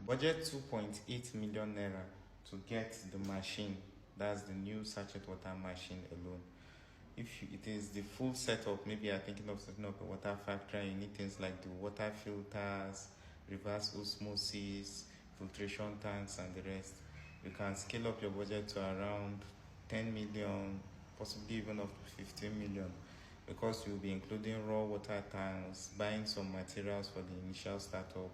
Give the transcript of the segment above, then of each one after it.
Budget 2.8 million naira to get the machine. That's the new sachet water machine alone. If it is the full setup, maybe you're thinking of setting up a water factory and you need things like the water filters, reverse osmosis, filtration tanks, and the rest. You can scale up your budget to around 10 million, possibly even up to 15 million, because you'll be including raw water tanks, buying some materials for the initial startup,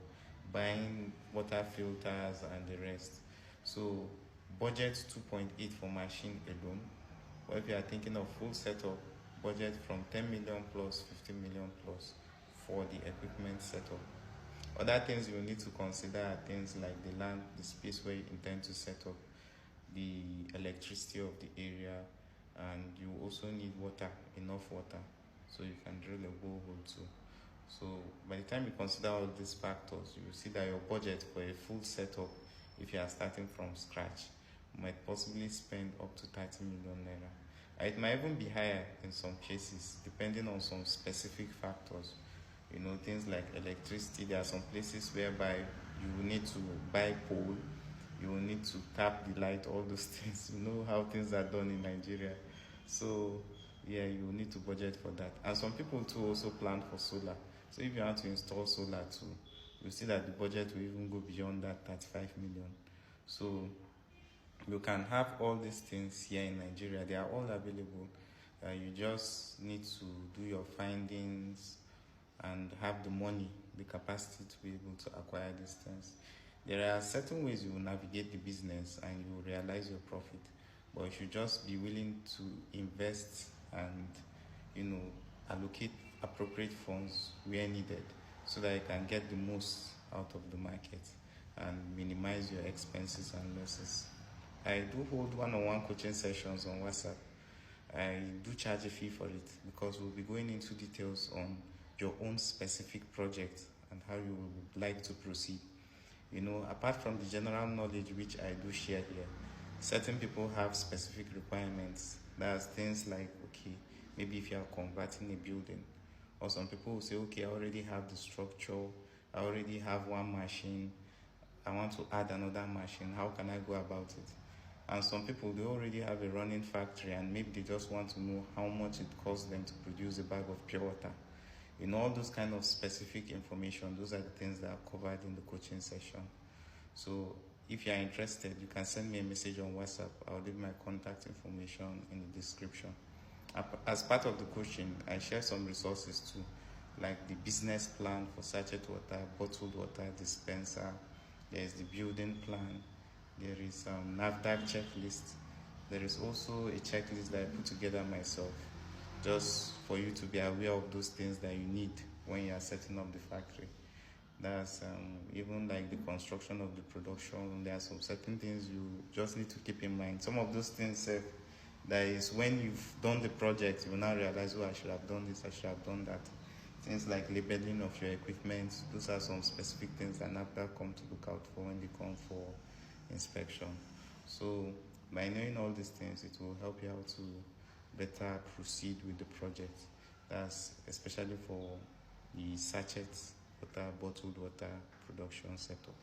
buying water filters, and the rest. So budget 2.8 for machine alone. But if you are thinking of full setup, budget from 10 million plus 15 million plus for the equipment setup. Other things you will need to consider are things like the land, the space where you intend to set up, the electricity of the area, and you also need water, enough water, so you can drill a borehole too. So by the time you consider all these factors, you will see that your budget for a full setup, if you are starting from scratch, might possibly spend up to 30 million naira. It might even be higher in some cases, depending on some specific factors. Things like electricity. There are some places whereby you will need to buy pole, you will need to tap the light, all those things. You know how things are done in Nigeria. So yeah, you will need to budget for that. And some people too also plan for solar. So if you want to install solar too, you'll see that the budget will even go beyond that 35 million. So you can have all these things here in Nigeria. They are all available. You just need to do your findings and have the money, the capacity to be able to acquire these things. There are certain ways you will navigate the business and you will realize your profit, but you should just be willing to invest and allocate appropriate funds where needed so that you can get the most out of the market and minimize your expenses and losses. I do hold one-on-one coaching sessions on WhatsApp. I do charge a fee for it because we'll be going into details on your own specific project and how you would like to proceed. Apart from the general knowledge which I do share here, certain people have specific requirements. That's things like, okay, maybe if you are converting a building, or some people will say, okay, I already have the structure, I already have one machine, I want to add another machine, how can I go about it? And some people, they already have a running factory and maybe they just want to know how much it costs them to produce a bag of pure water. All those kind of specific information, those are the things that are covered in the coaching session. So if you are interested, you can send me a message on WhatsApp. I'll leave my contact information in the description. As part of the coaching, I share some resources too, like the business plan for sachet water, bottled water dispenser. There's the building plan. There is NAFDAC checklist. There is also a checklist that I put together myself, just for you to be aware of those things that you need when you are setting up the factory. That's even like the construction of the production. There are some certain things you just need to keep in mind. Some of those things, that is when you've done the project, you will now realize, oh, I should have done this, I should have done that. Things like labeling of your equipment. Those are some specific things that NAFDAC come to look out for when they come for inspection. So by knowing all these things, it will help you out to better proceed with the project. That's especially for the sachet water, bottled water production setup.